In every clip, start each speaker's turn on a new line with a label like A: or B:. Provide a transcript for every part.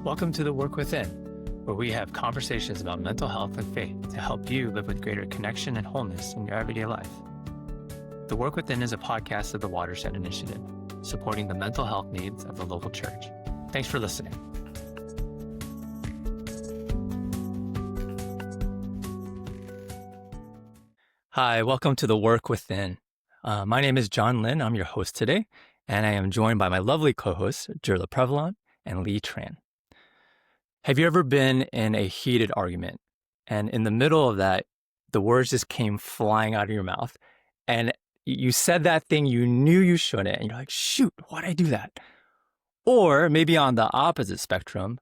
A: Welcome to The Work Within, where we have conversations about mental health and faith to help you live with greater connection and wholeness in your everyday life. The Work Within is a podcast of the Watershed Initiative, supporting the mental health needs of the local church. Thanks for listening. Hi, welcome to The Work Within. My name is John Lin. I'm your host today, and I am joined by my lovely co-hosts, Dieula Previlon and Tran. Have you ever been in a heated argument, and in the middle of that, the words just came flying out of your mouth, and you said that thing you knew you shouldn't, and you're like, shoot, why'd I do that? Or maybe on the opposite spectrum,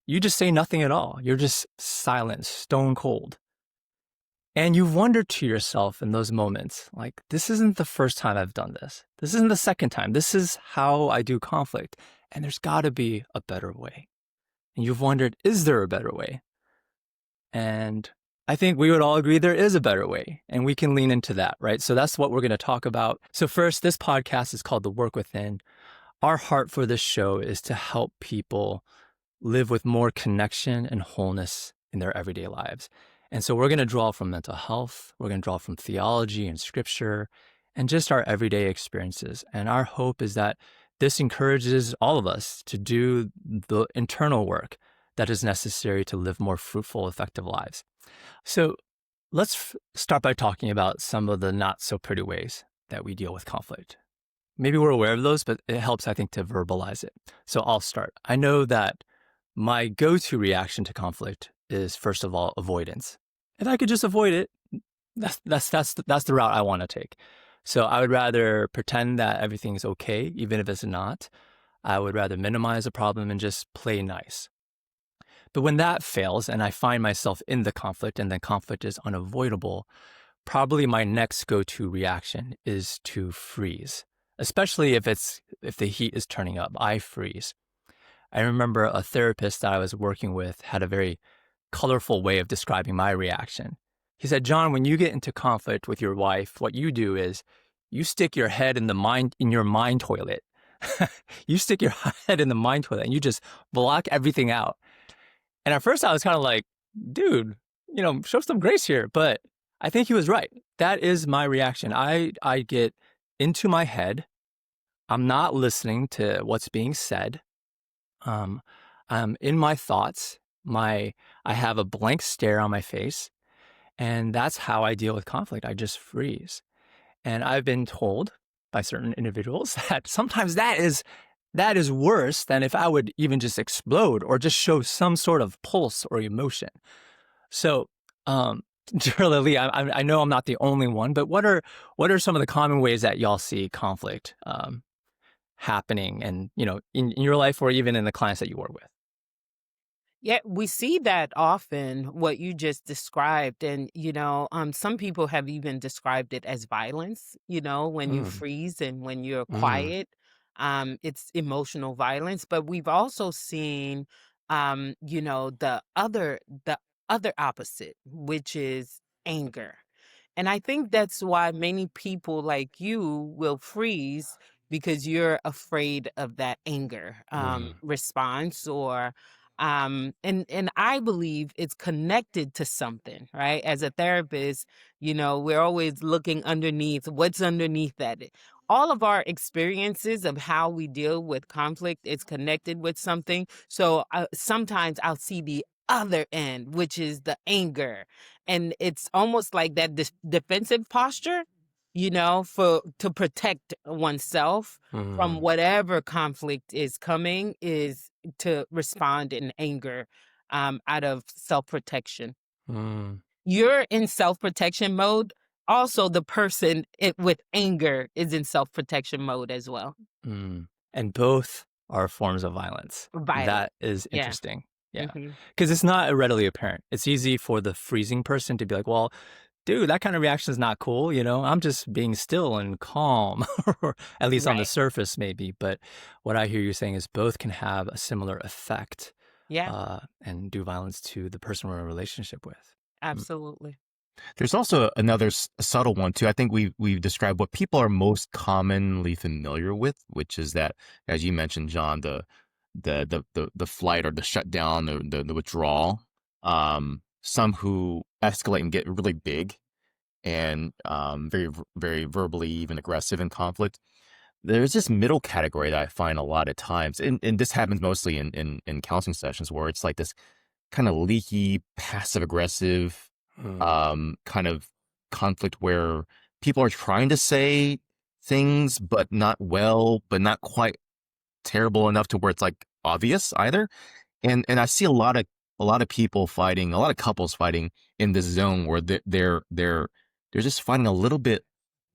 A: you just say nothing at all. You're just silent, stone cold. And you've wondered to yourself in those moments, like, this isn't the first time I've done this. This isn't the second time. This is how I do conflict. And there's got to be a better way. And you've wondered, is there a better way? And I think we would all agree there is a better way. And we can lean into that, right? So that's what we're going to talk about. So first, this podcast is called The Work Within. Our heart for this show is to help people live with more connection and wholeness in their everyday lives. And so we're going to draw from mental health, we're going to draw from theology and scripture, and just our everyday experiences. And our hope is that this encourages all of us to do the internal work that is necessary to live more fruitful, effective lives. So let's start by talking about some of the not so pretty ways that we deal with conflict. Maybe we're aware of those, but it helps, I think, to verbalize it. So I'll start. I know that my go-to reaction to conflict is, first of all, avoidance. If I could just avoid it, that's the route I want to take. So I would rather pretend that everything's okay, even if it's not. I would rather minimize the problem and just play nice. But when that fails and I find myself in the conflict and the conflict is unavoidable, probably my next go-to reaction is to freeze, especially if the heat is turning up. I freeze. I remember a therapist that I was working with had a very colorful way of describing my reaction. He said, John, when you get into conflict with your wife, what you do is you stick your head in your mind toilet. You stick your head in the mind toilet and you just block everything out. And at first I was kind of like, dude, show some grace here. But I think he was right. That is my reaction. I get into my head. I'm not listening to what's being said. I'm in my thoughts. I have a blank stare on my face. And that's how I deal with conflict. I just freeze. And I've been told by certain individuals that sometimes that is worse than if I would even just explode or just show some sort of pulse or emotion. So, Lee, I know I'm not the only one, but what are some of the common ways that y'all see conflict happening and, in your life or even in the clients that you work with?
B: Yeah, we see that often, what you just described. And, some people have even described it as violence, when you freeze and when you're quiet, it's emotional violence. But we've also seen, the other opposite, which is anger. And I think that's why many people like you will freeze because you're afraid of that anger response or and I believe it's connected to something, right? As a therapist, we're always looking underneath what's underneath that. All of our experiences of how we deal with conflict is connected with something. So sometimes I'll see the other end, which is the anger. And it's almost like that defensive posture, to protect oneself from whatever conflict is coming is to respond in anger out of self-protection. You're in self-protection mode. Also, the person with anger is in self-protection mode as well.
A: And both are forms of violence. That is interesting. Yeah. Because it's not readily apparent. It's easy for the freezing person to be like, well, dude, that kind of reaction is not cool. I'm just being still and calm, or at least on the surface, maybe. But what I hear you saying is both can have a similar effect and do violence to the person we're in a relationship with.
B: Absolutely.
C: There's also another subtle one too. I think we've described what people are most commonly familiar with, which is that, as you mentioned, John, the flight or the shutdown, the withdrawal. Some who escalate and get really big and very verbally even aggressive in conflict. There's this middle category that I find a lot of times, and this happens mostly in counseling sessions where it's like this kind of leaky, passive aggressive kind of conflict where people are trying to say things, but not well, but not quite terrible enough to where it's like obvious either. And I see a lot of people fighting, a lot of couples fighting in this zone where they're just fighting a little bit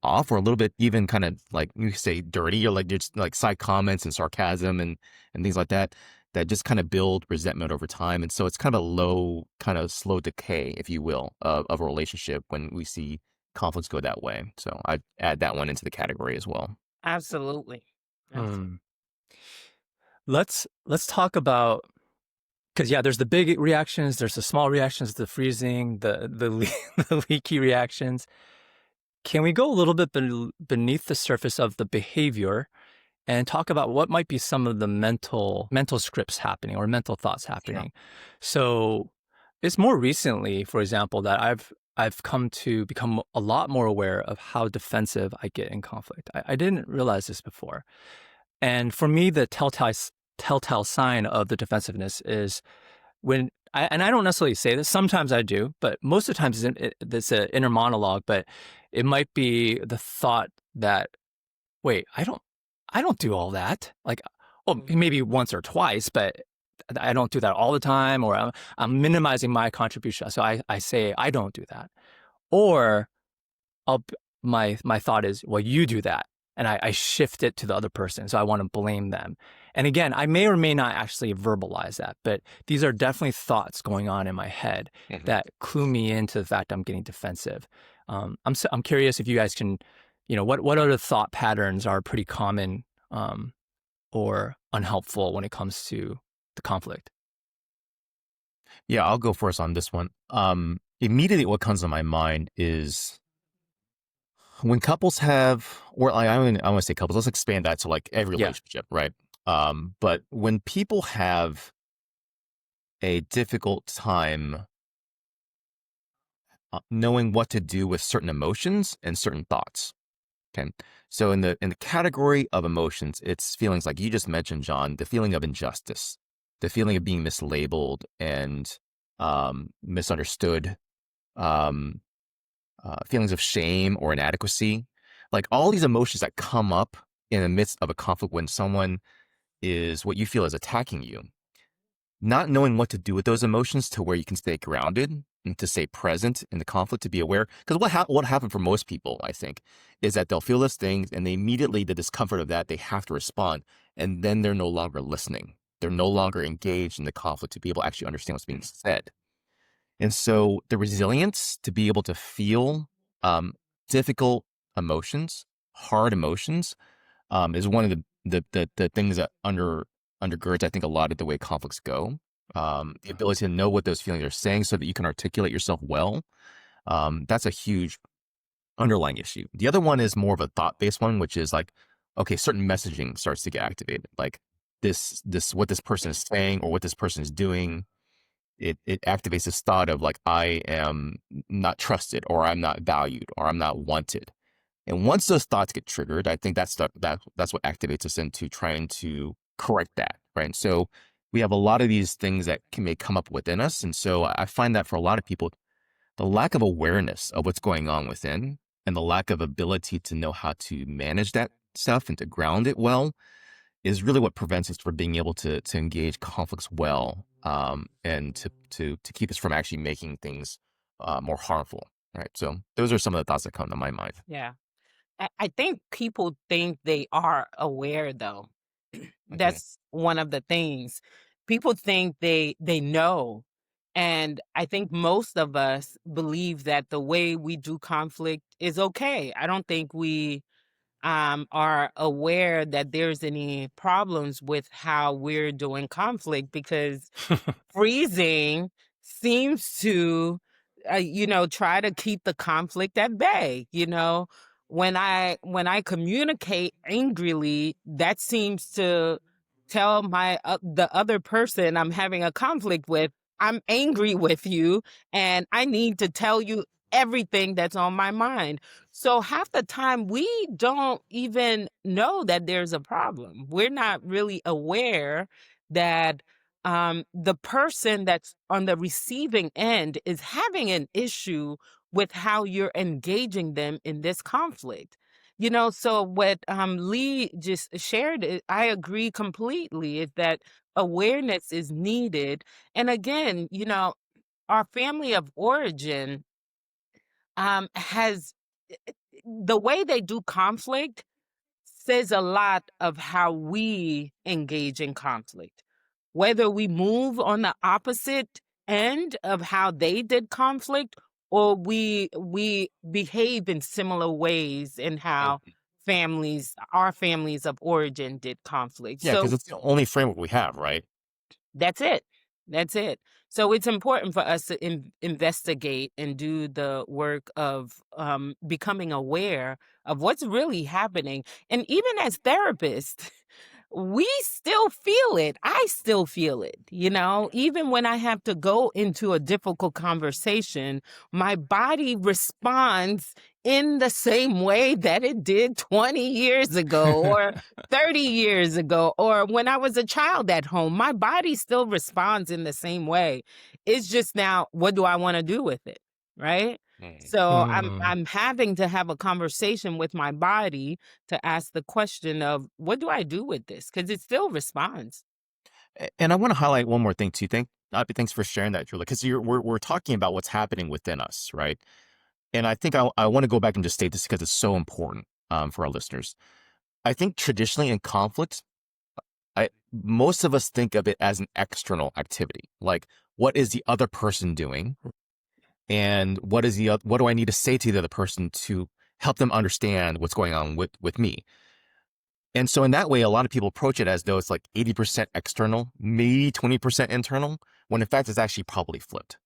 C: off or a little bit even kind of like you say dirty or like just like side comments and sarcasm and things like that that just kind of build resentment over time. And so it's kind of a low, kind of slow decay, if you will, of a relationship when we see conflicts go that way. So I add that one into the category as well.
B: Absolutely. Absolutely.
A: Hmm. Let's talk about, because yeah, there's the big reactions, there's the small reactions, the freezing, the leaky reactions. Can we go a little bit beneath the surface of the behavior and talk about what might be some of the mental scripts happening or mental thoughts happening? So it's more recently, for example, that I've come to become a lot more aware of how defensive I get in conflict. I didn't realize this before. And for me, the telltale sign of the defensiveness is when and I don't necessarily say this. Sometimes I do, but most of the times it's an inner monologue. But it might be the thought that, wait, I don't do all that. Like, well, maybe once or twice, but I don't do that all the time, or I'm minimizing my contribution. So I say I don't do that, or I'll my thought is, well, you do that, and I shift it to the other person. So I want to blame them. And again, I may or may not actually verbalize that, but these are definitely thoughts going on in my head that clue me into the fact I'm getting defensive. I'm curious if you guys can, what other thought patterns are pretty common or unhelpful when it comes to the conflict?
C: Yeah, I'll go first on this one. Immediately what comes to my mind is when couples have, or I want to say couples, let's expand that to like every
A: Yeah.
C: relationship, right? But when people have a difficult time knowing what to do with certain emotions and certain thoughts. Okay. So in the category of emotions, it's feelings like you just mentioned, John, the feeling of injustice, the feeling of being mislabeled and misunderstood, um, feelings of shame or inadequacy, like all these emotions that come up in the midst of a conflict when someone is what you feel is attacking you. Not knowing what to do with those emotions to where you can stay grounded and to stay present in the conflict, to be aware. Because what happened for most people, I think, is that they'll feel those things and they immediately, the discomfort of that, they have to respond. And then they're no longer listening. They're no longer engaged in the conflict to be able to actually understand what's being said. And so the resilience to be able to feel difficult emotions, hard emotions, is one of the things that undergirds, I think, a lot of the way conflicts go. The ability to know what those feelings are saying so that you can articulate yourself well. That's a huge underlying issue. The other one is more of a thought-based one, which is like, okay, certain messaging starts to get activated. Like this what this person is saying or what this person is doing, it activates this thought of like, I am not trusted or I'm not valued or I'm not wanted. And once those thoughts get triggered, I think that's what activates us into trying to correct that, right? So we have a lot of these things that may come up within us. And so I find that for a lot of people, the lack of awareness of what's going on within and the lack of ability to know how to manage that stuff and to ground it well is really what prevents us from being able to engage conflicts well, and to keep us from actually making things more harmful, right? So those are some of the thoughts that come to my mind.
B: Yeah. I think people think they are aware though.
C: Mhm.
B: That's one of the things. People think they know. And I think most of us believe that the way we do conflict is okay. I don't think we are aware that there's any problems with how we're doing conflict because freezing seems to try to keep the conflict at bay. When I communicate angrily, that seems to tell the other person I'm having a conflict with, I'm angry with you and I need to tell you everything that's on my mind. So half the time we don't even know that there's a problem. We're not really aware that the person that's on the receiving end is having an issue with how you're engaging them in this conflict. So what Lee just shared, I agree completely, is that awareness is needed. And again, our family of origin has the way they do conflict says a lot of how we engage in conflict. Whether we move on the opposite end of how they did conflict, or we behave in similar ways in how
C: Mhm.
B: our families of origin did conflict.
C: Yeah, because
B: So
C: it's the only framework we have, right?
B: that's it. That's it. So it's important for us to investigate and do the work of becoming aware of what's really happening. And even as therapists, we still feel it. I still feel it. Even when I have to go into a difficult conversation, my body responds in the same way that it did 20 years ago or 30 years ago, or when I was a child at home. My body still responds in the same way. It's just now, what do I want to do with it? Right?
C: Mm.
B: So I'm
A: Mm,
B: I'm having to have a conversation with my body to ask the question of, what do I do with this? Because it still responds.
C: And I want to highlight one more thing too. Thanks for sharing that, Julia, because we're talking about what's happening within us, right? And I think I want to go back and just state this because it's so important for our listeners. I think traditionally in conflict, most of us think of it as an external activity, like what is the other person doing, and what do I need to say to the other person to help them understand what's going on with me. And so in that way, a lot of people approach it as though it's like 80% external, maybe 20% internal, when in fact it's actually probably flipped.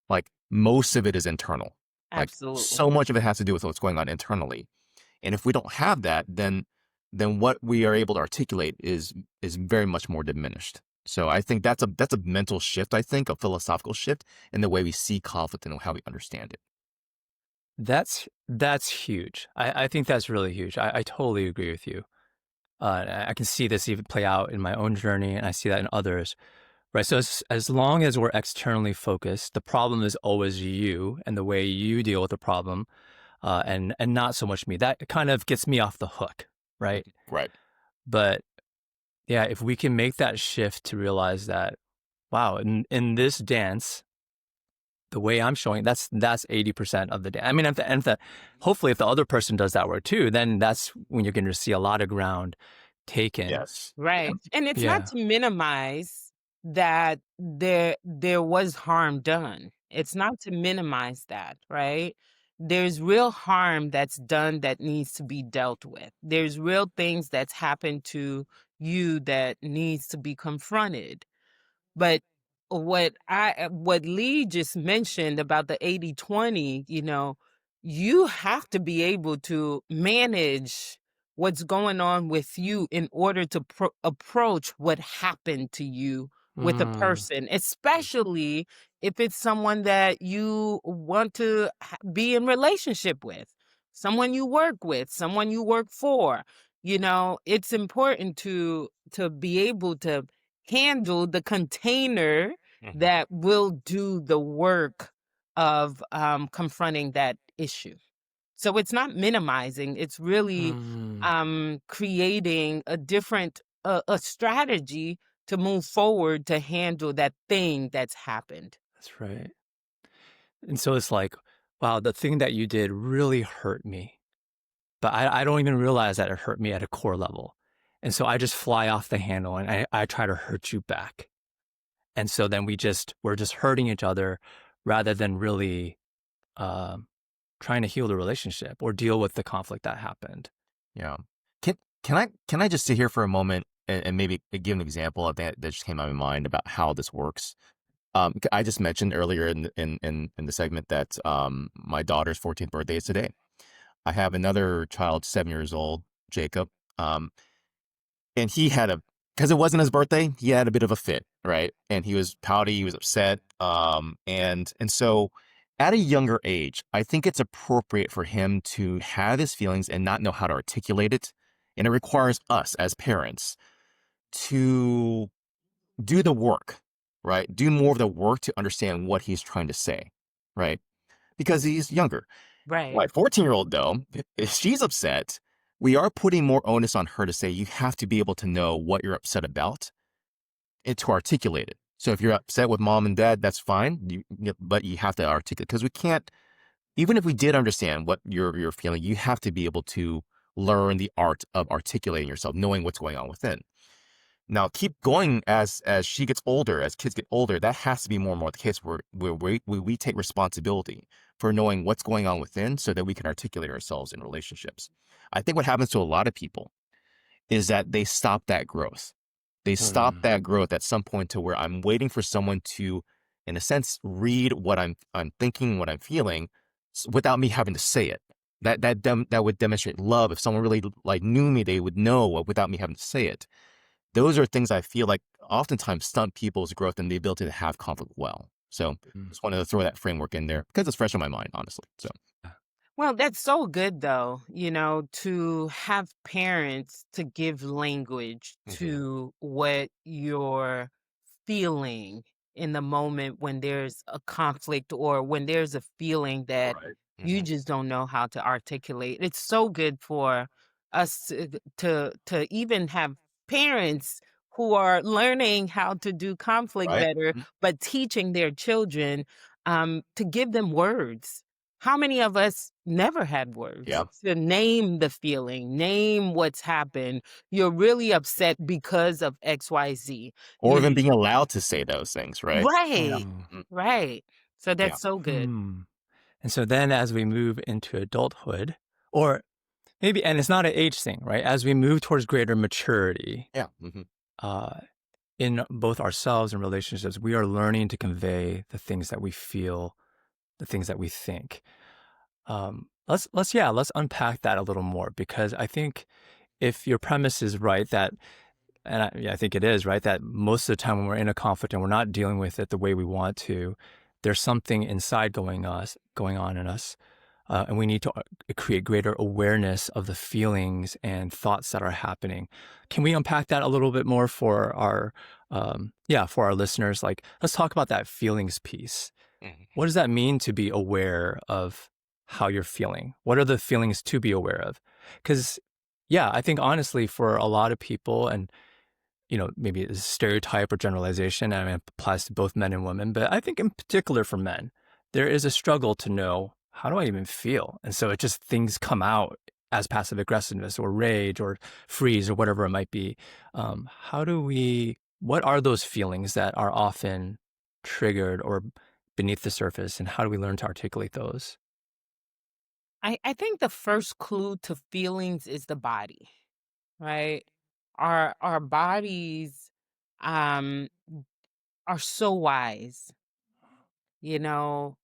C: Like most of it is internal. Like
B: Absolutely.
C: so much of it has to do with what's going on internally. And if we don't have that, then what we are able to articulate is very much more diminished. So I think that's a mental shift, I think, a philosophical shift in the way we see conflict and how we understand it.
A: that's huge. I think that's really huge. I totally agree with you. I can see this even play out in my own journey, and I see that in others. Right. So as long as we're externally focused, the problem is always you and the way you deal with the problem, and not so much me. That kind of gets me off the hook, right?
C: Right.
A: But yeah, if we can make that shift to realize that, wow, in this dance, the way I'm showing, that's 80% of the dance. I mean, hopefully if the other person does that work too, then that's when you're going to see a lot of ground taken.
C: Yes.
B: Right. And it's not
A: Yeah.
B: to minimize that there was harm done. It's not to minimize that, right? There's real harm that's done that needs to be dealt with. There's real things that's happened to you that needs to be confronted. But what Lee just mentioned about the 80/20, you have to be able to manage what's going on with you in order to approach what happened to you with a
A: Mm,
B: person, especially if it's someone that you want to be in relationship with, someone you work with, someone you work for. It's important to be able to handle the container
C: Mhm.
B: that will do the work of confronting that issue. So it's not minimizing, it's really
A: mm,
B: creating a strategy to move forward to handle that thing that's happened.
A: that's right. And so it's like, wow, the thing that you did really hurt me, but I don't even realize that it hurt me at a core level. And so I just fly off the handle and I try to hurt you back. And so then we're just hurting each other rather than really um, trying to heal the relationship or deal with the conflict that happened.
C: Yeah. Can can I just sit here for a moment and maybe give an example of that just came to my mind about how this works? I just mentioned earlier in the segment that my daughter's 14th birthday is today. I have another child, 7 years old, Jacob, um, and he had a because it wasn't his birthday, he had a bit of a fit, right? And he was pouty, he was upset. And so at a younger age, I think it's appropriate for him to have his feelings and not know how to articulate it. And it requires us as parents to do the work, right? Do more of the work to understand what he's trying to say, right? Because he's younger.
B: Right.
C: My 14-year-old, though, if she's upset, we are putting more onus on her to say, you have to be able to know what you're upset about and to articulate it. So if you're upset with mom and dad, that's fine, but you have to articulate because we can't, even if we did understand what you're feeling, you have to be able to learn the art of articulating yourself, knowing what's going on within. Now, keep going as she gets older, as kids get older, that has to be more and more the case where we take responsibility for knowing what's going on within so that we can articulate ourselves in relationships. I think what happens to a lot of people is that they stop that growth. They stop that growth at some point to where I'm waiting for someone to, in a sense, read what I'm thinking, what I'm feeling, without me having to say it. That would demonstrate love. If someone really like knew me, they would know without me having to say it. Those are things I feel like oftentimes stunt people's growth and the ability to have conflict well. So just wanted to throw that framework in there because it's fresh on my mind, honestly. So
B: Well, that's so good though, to have parents to give language to what you're feeling in the moment when there's a conflict or when there's a feeling that
C: right.
B: you just don't know how to articulate. It's so good for us to even have parents who are learning how to do conflict
C: Right.
B: better, but teaching their children to give them words. How many of us never had words
C: Yeah.
B: to name the feeling, name what's happened? You're really upset because of XYZ.
C: Or even being allowed to say those things, right? Yeah.
B: Right, right. So
C: Yeah.
B: that's so good.
A: Hmm. And so then as we move into adulthood, or maybe, and it's not an age thing, right? As we move towards greater maturity,
C: Yeah.
A: uh, in both ourselves and relationships, we are learning to convey the things that we feel, the things that we think. Let's unpack that a little more because I think if your premise is right that, and I think it is right that most of the time when we're in a conflict and we're not dealing with it the way we want to, there's something inside going on in us, and we need to create greater awareness of the feelings and thoughts that are happening. Can we unpack that a little bit more for for our listeners? Like, let's talk about that feelings piece. What does that mean to be aware of how you're feeling? What are the feelings to be aware of? Because, yeah, I think honestly, for a lot of people, and maybe it's a stereotype or generalization, and it applies to both men and women, but I think in particular for men, there is a struggle to know how do I even feel? And so it just things come out as passive aggressiveness or rage or freeze or whatever it might be. What are those feelings that are often triggered or beneath the surface, and how do we learn to articulate those?
B: I think the first clue to feelings is the body, right? Our bodies um are so wise. You know,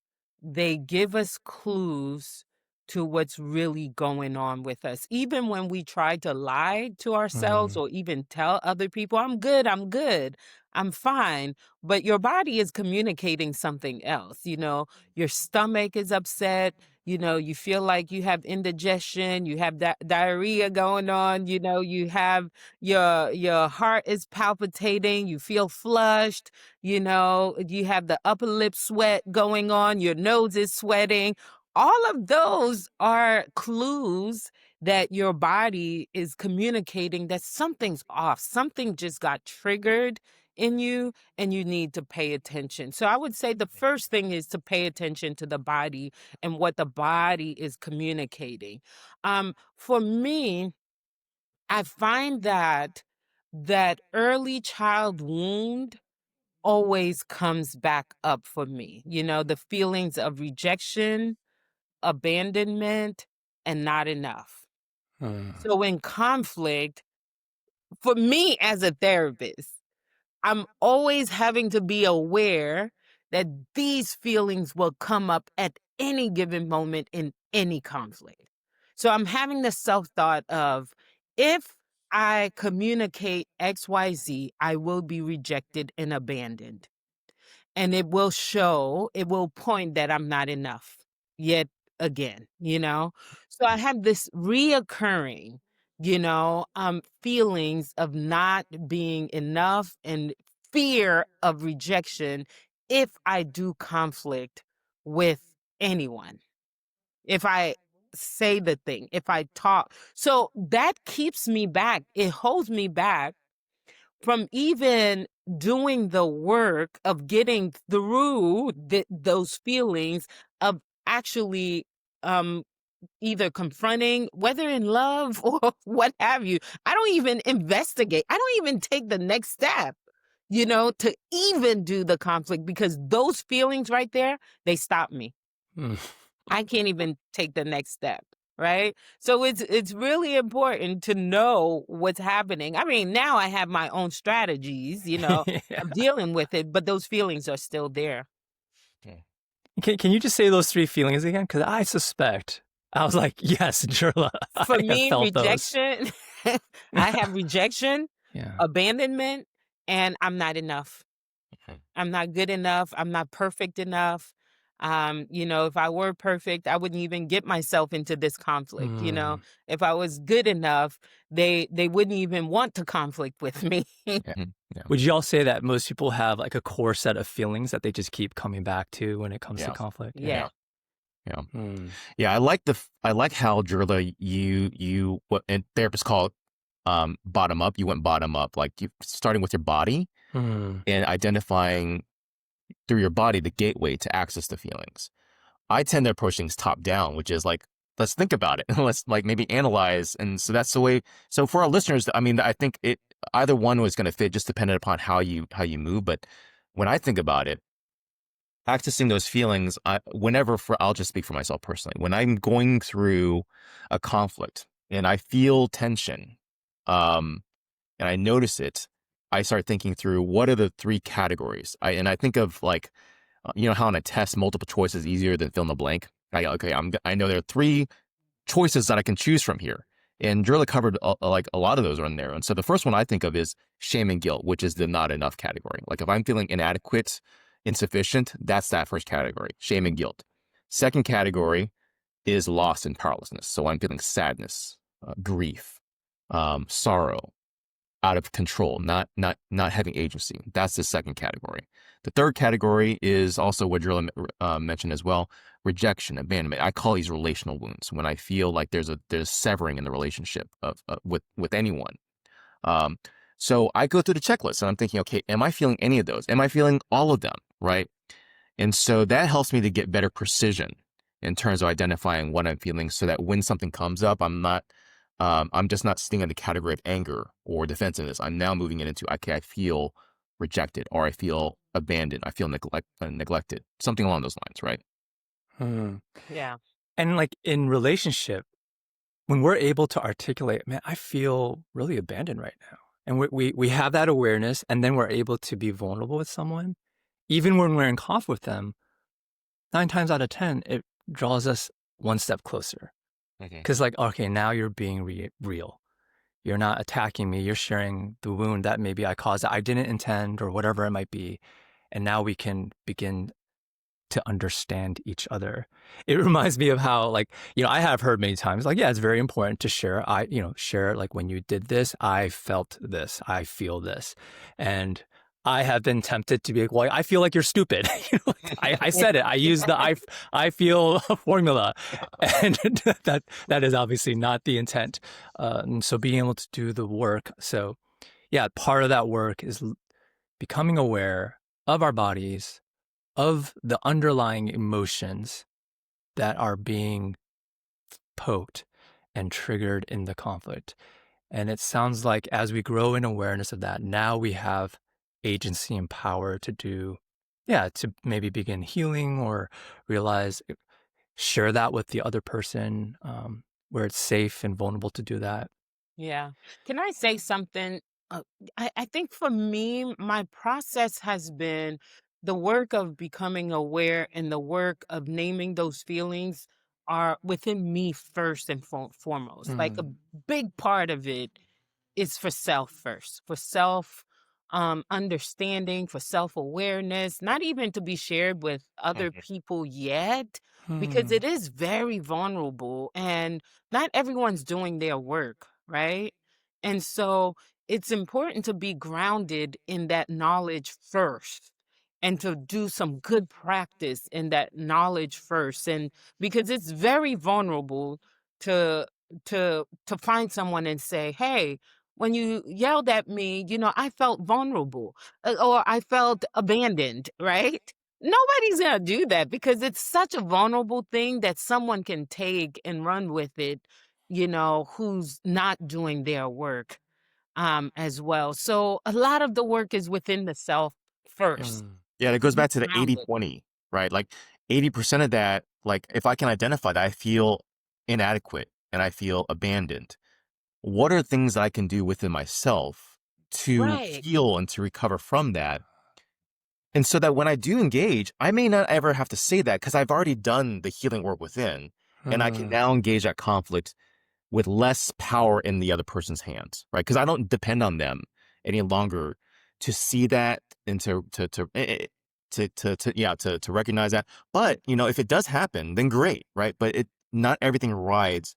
B: they give us clues to what's really going on with us. Even when we try to lie to ourselves
A: Mm,
B: or even tell other people, I'm good, I'm fine. But your body is communicating something else. Your stomach is upset. You feel like you have indigestion, you have diarrhea going on, you have your heart is palpitating, you feel flushed, you have the upper lip sweat going on, your nose is sweating. All of those are clues that your body is communicating that something's off. Something just got triggered in you and you need to pay attention. So I would say the first thing is to pay attention to the body and what the body is communicating. For me, I find that early child wound always comes back up for me. The feelings of rejection, abandonment, and not enough.
A: mm,
B: So in conflict, for me as a therapist, I'm always having to be aware that these feelings will come up at any given moment in any conflict. So I'm having the self thought of if I communicate XYZ, I will be rejected and abandoned. And it will show, it will point that I'm not enough yet again, you know? So I have this reoccurring, feelings of not being enough and fear of rejection if I do conflict with anyone. If I say the thing, if I talk. So that keeps me back. It holds me back from even doing the work of getting through those feelings of actually um either confronting, whether in love or what have you. I don't even investigate. I don't even take the next step, to even do the conflict, because those feelings right there, they stop me.
A: Mm.
B: I can't even take the next step, right? So it's really important to know what's happening. I mean, now I have my own strategies,
A: Yeah.
B: of dealing with it, but those feelings are still there.
C: Okay.
A: Can you just say those three feelings again? Because I suspect. I was like, yes, Jerla,
B: For
A: I have
B: me,
A: felt those.
B: rejection, I have rejection,
A: Yeah.
B: abandonment, and I'm not enough.
C: Okay.
B: I'm not good enough. I'm not perfect enough. If I were perfect, I wouldn't even get myself into this conflict.
A: Mm.
B: If I was good enough, they wouldn't even want to conflict with me.
A: Yeah.
C: Yeah.
A: Would you all say that most people have like a core set of feelings that they just keep coming back to when it comes to
C: Yeah.
A: conflict?
B: Yeah.
C: Yeah.
A: Mm.
C: Yeah. I like how Jerla, you what and therapists call it bottom up. You went bottom up, like you starting with your body
A: Mm.
C: and identifying through your body the gateway to access the feelings. I tend to approach things top down, which is like, let's think about it. Let's like maybe analyze. And so that's the way. So for our listeners, I mean, I think either one was going to fit, just dependent upon how you move. But when I think about it, accessing those feelings, I'll just speak for myself personally. When I'm going through a conflict and I feel tension, um, and I notice it, I start thinking through what are the three categories. I think of like, how on a test, multiple choice is easier than fill in the blank. I know there are three choices that I can choose from here. And Drilla covered like a lot of those are in there. And so the first one I think of is shame and guilt, which is the not enough category. Like if I'm feeling inadequate, insufficient, that's that first category, shame and guilt. Second category is loss and powerlessness. So I'm feeling sadness, grief, sorrow, out of control, not having agency. That's the second category. The third category is also what Drilla mentioned as well: rejection, abandonment. I call these relational wounds when I feel like there's severing in the relationship of with anyone. Um, so I go through the checklist and I'm thinking, okay, am I feeling any of those? Am I feeling all of them? Right. And so that helps me to get better precision in terms of identifying what I'm feeling, so that when something comes up, I'm just not sitting in the category of anger or defensiveness. I'm now moving it into, okay, I feel rejected, or I feel abandoned. I feel neglected, something along those lines, right?
A: Mm.
B: Yeah.
A: And like in relationship, when we're able to articulate, man, I feel really abandoned right now. And we have that awareness, and then we're able to be vulnerable with someone. Even when we're in conflict with them, 9 times out of 10, it draws us one step closer.
C: Okay.
A: Because like, okay, now you're being real. You're not attacking me. You're sharing the wound that maybe I caused that I didn't intend, or whatever it might be. And now we can begin to understand each other. It reminds me of how, like, I have heard many times, like, yeah, it's very important to share. Share, like, when you did this, I felt this, I feel this. And I have been tempted to be like, well, I feel like you're stupid. I said it. I used the I feel formula. And that is obviously not the intent. And so being able to do the work. So yeah, part of that work is becoming aware of our bodies, of the underlying emotions that are being poked and triggered in the conflict. And it sounds like as we grow in awareness of that, now we have agency and power to maybe begin healing, or realize, share that with the other person, where it's safe and vulnerable to do that.
B: Yeah. Can I say something? Uh, I think for me, my process has been the work of becoming aware and the work of naming those feelings are within me first and foremost. Like a
A: Mm.
B: big part of it is for self first, for self understanding, for self awareness, not even to be shared with other
C: Mhm.
B: people yet, because
A: Hmm.
B: it is very vulnerable and not everyone's doing their work, right? And so it's important to be grounded in that knowledge first and to do some good practice in that knowledge first. And because it's very vulnerable to to find someone and say, hey, when you yelled at me, I felt vulnerable, or I felt abandoned, right? Nobody's going to do that because it's such a vulnerable thing that someone can take and run with it, who's not doing their work as well. So a lot of the work is within the self first.
A: Hmm.
C: Yeah, it goes
B: Be
C: back to the
B: grounded.
C: 80/20, right? Like 80% of that, like if I can identify that I feel inadequate and I feel abandoned, what are things that I can do within myself to
B: Right.
C: heal and to recover from that? And so that when I do engage, I may not ever have to say that because I've already done the healing work within, and I can
A: Hmm.
C: now engage that conflict with less power in the other person's hands, right? Because I don't depend on them any longer to see that and to recognize that. But if it does happen, then great, right? But it not everything rides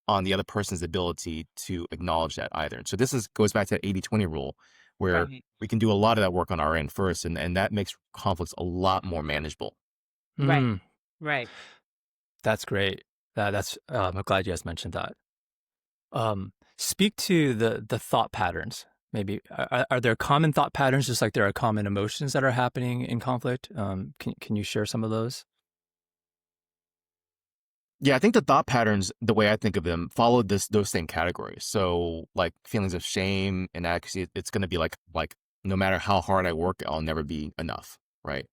C: on the other person's ability to acknowledge that either. And so this is goes back to that 80/20 rule where
B: Right.
C: we can do a lot of that work on our end first, and that makes conflicts a lot more manageable.
B: Right.
A: Hmm.
B: Right.
A: That's great. That's I'm glad you guys mentioned that. Speak to the thought patterns. Maybe are there common thought patterns, just like there are common emotions that are happening in conflict? Can you share some of those?
C: Yeah, I think the thought patterns, the way I think of them, follow those same categories. So like feelings of shame, inadequacy, it's gonna be like no matter how hard I work, I'll never be enough, right?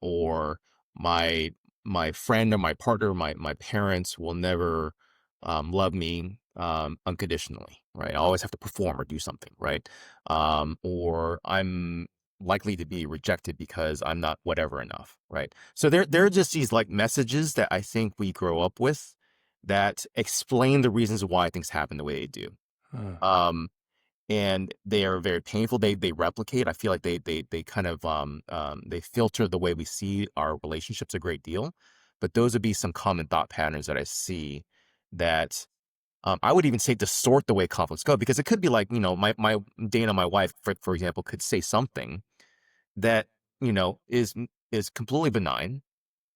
C: Or my my friend or my partner, my parents will never love me unconditionally, right? I always have to perform or do something, right? Or I'm likely to be rejected because I'm not whatever enough, right? So there are just these like messages that I think we grow up with that explain the reasons why things happen the way they do.
A: Uh,
C: Um, and they are very painful. They replicate. I feel like they kind of they filter the way we see our relationships a great deal. But those would be some common thought patterns that I see that I would even say distort the way conflicts go because it could be like my Dana, my wife, for example, could say something that is completely benign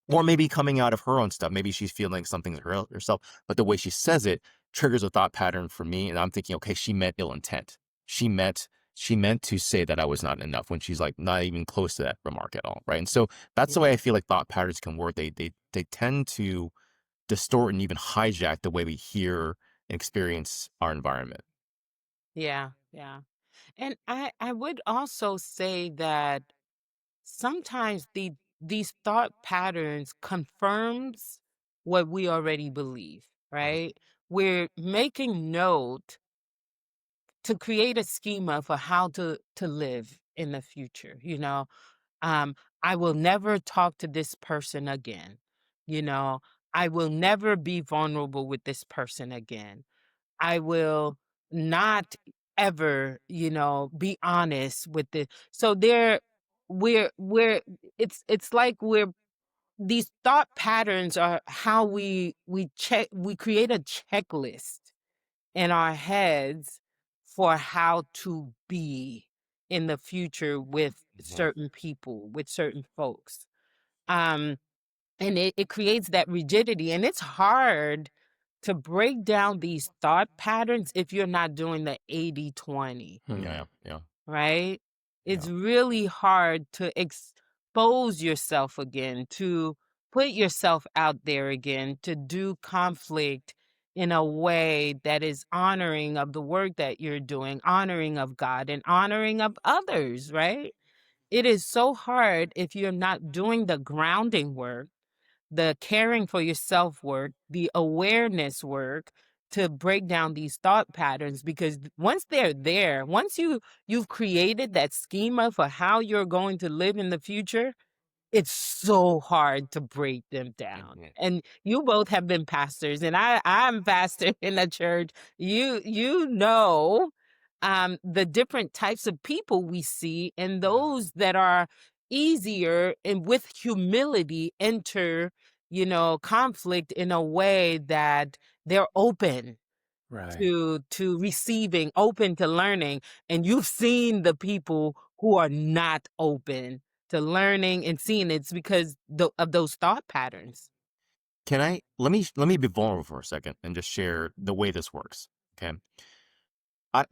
C: or maybe coming out of her own stuff. Maybe she's feeling something herself, but the way she says it triggers a thought pattern for me. And I'm thinking, okay, she meant ill intent. She meant she meant to say that I was not enough when she's like not even close to that remark at all. Right. And so that's the way I feel like thought patterns can work. They tend to distort and even hijack the way we hear and experience our environment.
B: Yeah. Yeah. And I would also say that sometimes these thought patterns confirms what we already believe,
C: Mhm.
B: right? We're making note to create a schema for how to live in the future, um, I will never talk to this person again. You know, I will never be vulnerable with this person again. I will not ever, be honest with the so there we're it's like we're these thought patterns are how we create a checklist in our heads for how to be in the future with
C: Mhm.
B: certain people, with certain folks. Um, and it creates that rigidity. And it's hard to break down these thought patterns if you're not doing the 80/20.
A: hmm.
C: Yeah, yeah,
B: Right? It's
C: yeah.
B: really hard to expose yourself again, to put yourself out there again, to do conflict in a way that is honoring of the work that you're doing, honoring of God and honoring of others, right? It is so hard if you're not doing the grounding work, the caring for yourself work, the awareness work to break down these thought patterns because once they're there, once you've created that schema for how you're going to live in the future, it's so hard to break them down.
C: Mhm.
B: And you both have been pastors and I'm pastor in the church. You know the different types of people we see, and those that are easier and with humility enter, conflict in a way that they're open
A: Right.
B: to receiving, open to learning. And you've seen the people who are not open to learning and seeing it's because of those thought patterns.
C: Let me be vulnerable for a second and just share the way this works. Okay.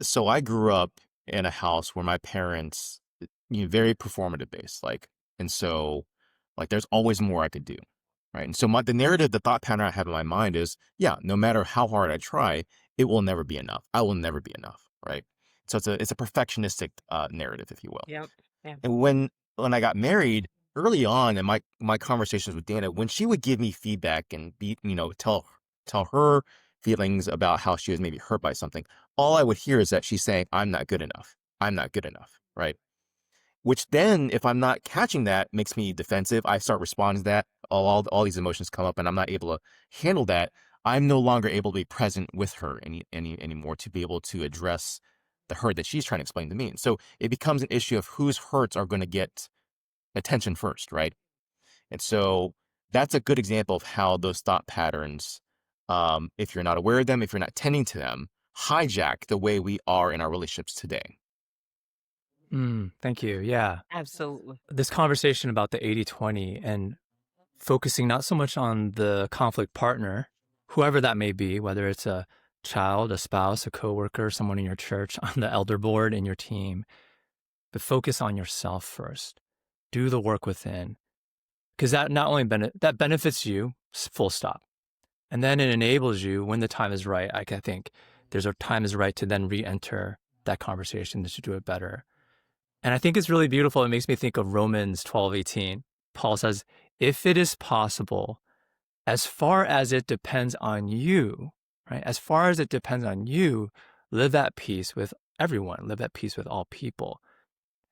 C: So I grew up in a house where my parents, very performative based, and so, there's always more I could do, right? And so the narrative, the thought pattern I have in my mind is, yeah, no matter how hard I try, it will never be enough. I will never be enough, right? So it's a perfectionistic narrative, if you will.
B: Yep. Yeah.
C: And when I got married early on in my conversations with Dana, when she would give me feedback and tell her feelings about how she was maybe hurt by something, all I would hear is that she's saying, I'm not good enough. I'm not good enough. Right. Which then, if I'm not catching that, makes me defensive. I start responding to that. All these emotions come up and I'm not able to handle that. I'm no longer able to be present with her anymore to be able to address the hurt that she's trying to explain to me. So it becomes an issue of whose hurts are going to get attention first, right? And so that's a good example of how those thought patterns, if you're not aware of them, if you're not tending to them, hijack the way we are in our relationships today.
A: Thank you. Yeah.
B: Absolutely.
A: This conversation about the 80-20 and focusing not so much on the conflict partner, whoever that may be, whether it's a child, a spouse, a coworker, someone in your church, on the elder board in your team, but focus on yourself first. Do the work within, because that not only that benefits you, full stop, and then it enables you when the time is right. I think there's a time is right to then re-enter that conversation to do it better. And I think it's really beautiful. It makes me think of Romans 12:18. Paul says, if it is possible, as far as it depends on you, right? As far as it depends on you, live at peace with everyone, live at peace with all people.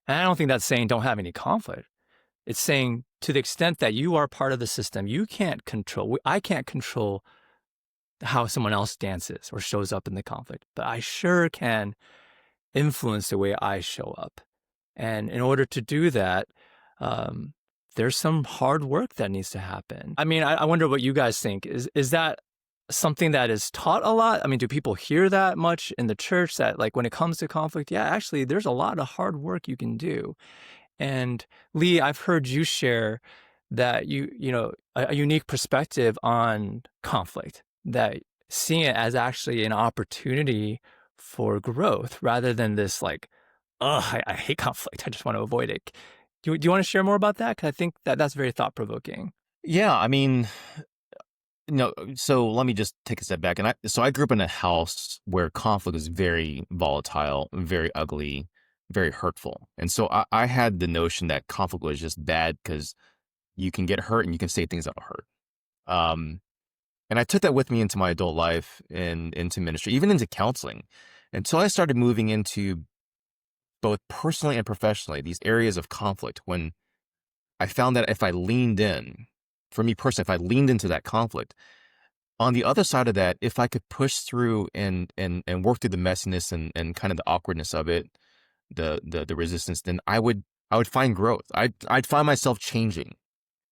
A: And I don't think that's saying don't have any conflict. It's saying to the extent that you are part of the system, you can't control, I can't control how someone else dances or shows up in the conflict, but I sure can influence the way I show up. And in order to do that, there's some hard work that needs to happen. I mean, I wonder what you guys think. Is that something that is taught a lot? I mean, do people hear that much in the church that when it comes to conflict, yeah, actually, there's a lot of hard work you can do. And Lee, I've heard you share that a unique perspective on conflict, that seeing it as actually an opportunity for growth rather than this I hate conflict, I just want to avoid it. Do you want to share more about that? Because I think that's very thought-provoking.
C: Yeah, I mean, no. So let me just take a step back. So I grew up in a house where conflict is very volatile, very ugly, very hurtful. And so I had the notion that conflict was just bad because you can get hurt and you can say things that'll hurt. And I took that with me into my adult life and into ministry, even into counseling, until I started moving into both personally and professionally, these areas of conflict, when I found that if I leaned in, for me personally, if I leaned into that conflict, on the other side of that, if I could push through and work through the messiness and kind of the awkwardness of it, the resistance, then I would find growth. I'd find myself changing.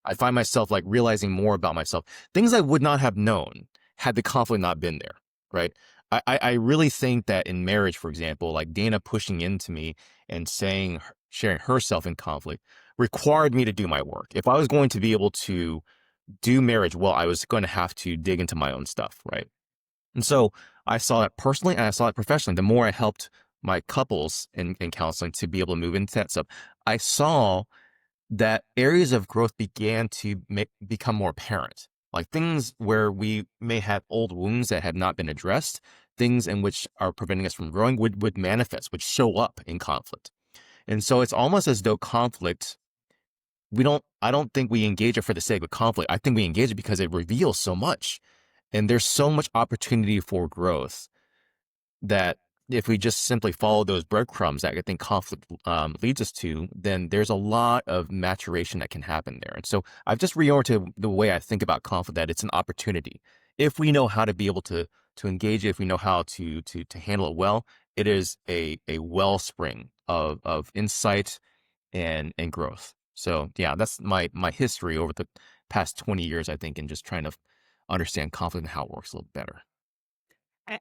C: I'd find myself realizing more about myself, things I would not have known had the conflict not been there, right? I really think that in marriage, for example, Dana pushing into me and sharing herself in conflict required me to do my work. If I was going to be able to do marriage well, I was going to have to dig into my own stuff, right? And so I saw it personally and I saw it professionally. The more I helped my couples in counseling to be able to move into that stuff, I saw that areas of growth began to become more apparent. Things where we may have old wounds that have not been addressed, things in which are preventing us from growing would manifest, would show up in conflict. And so it's almost as though conflict, I don't think we engage it for the sake of conflict. I think we engage it because it reveals so much. And there's so much opportunity for growth that if we just simply follow those breadcrumbs that I think conflict leads us to, then there's a lot of maturation that can happen there. And so I've just reoriented the way I think about conflict, that it's an opportunity. If we know how to be able to engage it, if we know how to handle it well, it is a wellspring of insight and growth. So yeah, that's my history over the past 20 years, I think, in just trying to understand conflict and how it works a little better.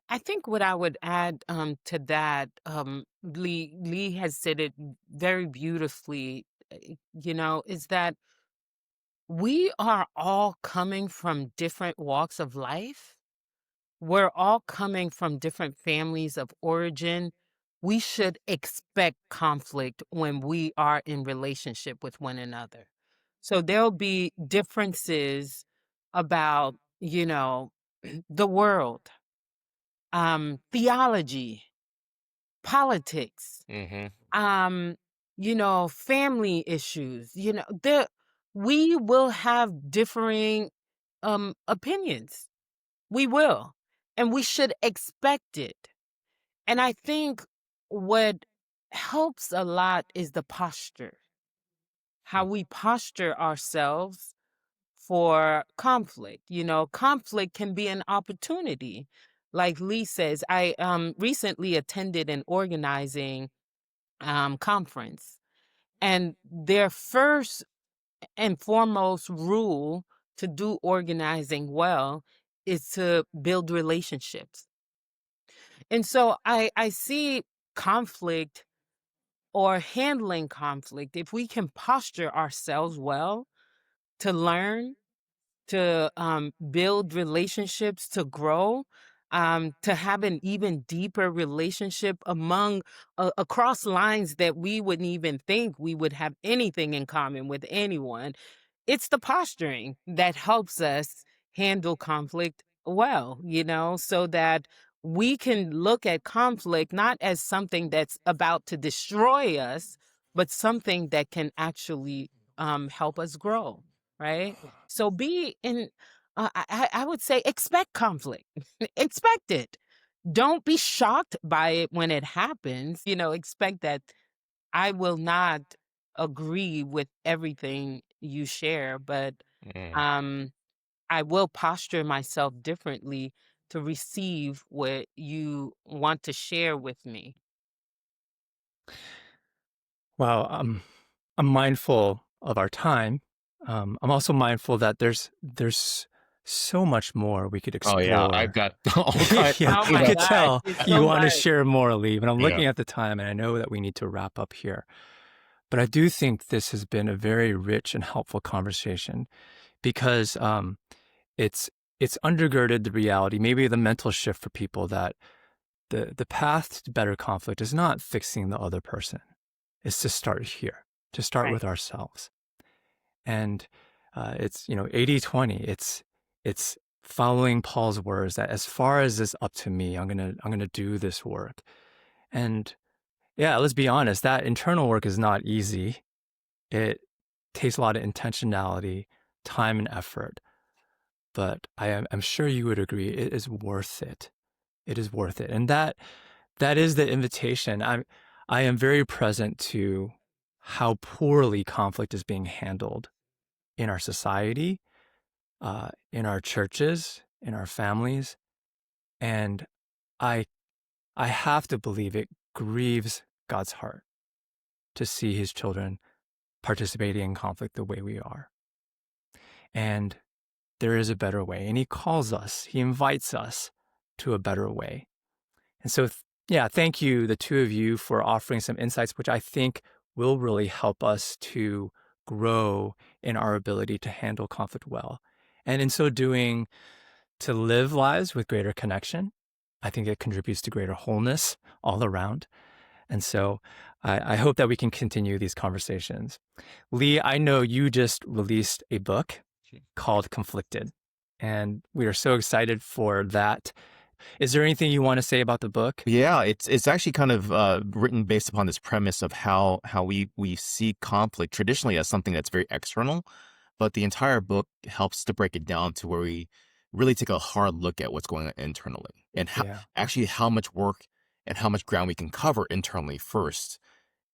B: I think what I would add to that, Lee has said it very beautifully, is that we are all coming from different walks of life. We're all coming from different families of origin. We should expect conflict when we are in relationship with one another. So there'll be differences about, the world, theology, politics,
C: Hmm.
B: um, family issues. We will have differing opinions. We will. And we should expect it. And I think what helps a lot is the posture, how we posture ourselves for conflict. Conflict can be an opportunity. Like Lee says, I recently attended an organizing conference, and their first and foremost rule to do organizing well is to build relationships. And so I see conflict or handling conflict, if we can posture ourselves well to learn, to build relationships, to grow, to have an even deeper relationship across lines that we wouldn't even think we would have anything in common with anyone. It's the posturing that helps us handle conflict well, so that we can look at conflict not as something that's about to destroy us, but something that can actually help us grow, right? So be in, I would say, expect conflict, expect it. Don't be shocked by it when it happens. Expect that I will not agree with everything you share, but
C: Mm.
B: um, I will posture myself differently to receive what you want to share with me.
A: Wow, I'm mindful of our time. I'm also mindful that there's so much more we could
C: Oh yeah, I've
A: explore.
C: got all kinds
A: Yeah,
C: of
B: Oh
A: I
B: my
C: stuff.
A: could
B: gosh,
A: tell
B: it's
A: you
B: so
A: want to
B: much.
A: share more, Lee, but I'm
C: Yeah.
A: looking at the time and I know that we need to wrap up here. But I do think this has been a very rich and helpful conversation because it's it's undergirded the reality, maybe the mental shift for people that the path to better conflict is not fixing the other person. It's to start here, to start
B: Right.
A: with ourselves. And it's 80/20. It's following Paul's words that as far as it's up to me, I'm gonna do this work. And yeah, let's be honest, that internal work is not easy. It takes a lot of intentionality, time, and effort. But I'm sure you would agree it is worth it. It is worth it. And that is the invitation. I am very present to how poorly conflict is being handled in our society, in our churches, in our families, and I I have to believe it grieves God's heart to see His children participating in conflict the way we are. And there is a better way, and He calls us, He invites us to a better way. And so, yeah, thank you, the two of you, for offering some insights, which I think will really help us to grow in our ability to handle conflict well. And in so doing, to live lives with greater connection. I think it contributes to greater wholeness all around. And so I hope that we can continue these conversations. Lee, I know you just released a book called Conflicted, and we are so excited for that. Is there anything you want to say about the book?
C: Yeah, it's actually kind of written based upon this premise of how we see conflict traditionally as something that's very external, but the entire book helps to break it down to where we really take a hard look at what's going on internally and
A: Yeah.
C: how much work and how much ground we can cover internally first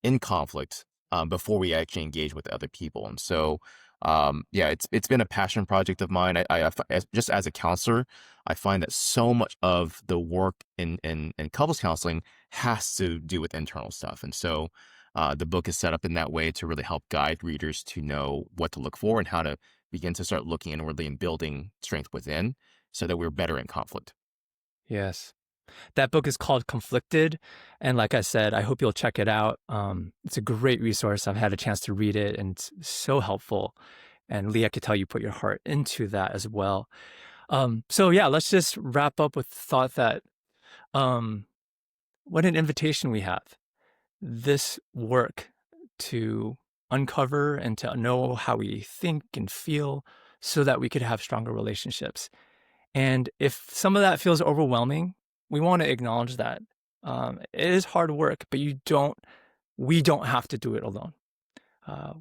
C: in conflict before we actually engage with other people. And so It's been a passion project of mine. Just as a counselor, I find that so much of the work in couples counseling has to do with internal stuff. And so the book is set up in that way to really help guide readers to know what to look for and how to begin to start looking inwardly and building strength within so that we're better in conflict.
A: Yes. That book is called Conflicted. And like I said, I hope you'll check it out. It's a great resource. I've had a chance to read it and it's so helpful. And Lee, I could tell you put your heart into that as well. Let's just wrap up with the thought that what an invitation we have. This work to uncover and to know how we think and feel so that we could have stronger relationships. And if some of that feels overwhelming, we want to acknowledge that. It is hard work, but we don't have to do it alone.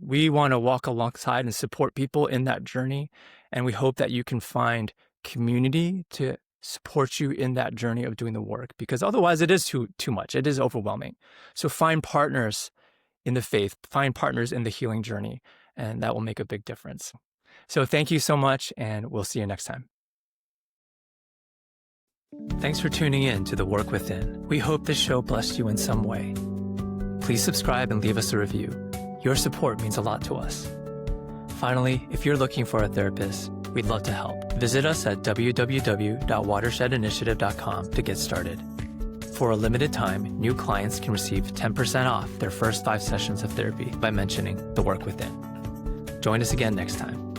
A: We want to walk alongside and support people in that journey. And we hope that you can find community to support you in that journey of doing the work, because otherwise it is too much. It is overwhelming. So find partners in the faith, find partners in the healing journey, and that will make a big difference. So thank you so much, and we'll see you next time. Thanks for tuning in to The Work Within. We hope this show blessed you in some way. Please subscribe and leave us a review. Your support means a lot to us. Finally, if you're looking for a therapist, we'd love to help. Visit us at www.watershedinitiative.com to get started. For a limited time, new clients can receive 10% off their first 5 sessions of therapy by mentioning The Work Within. Join us again next time.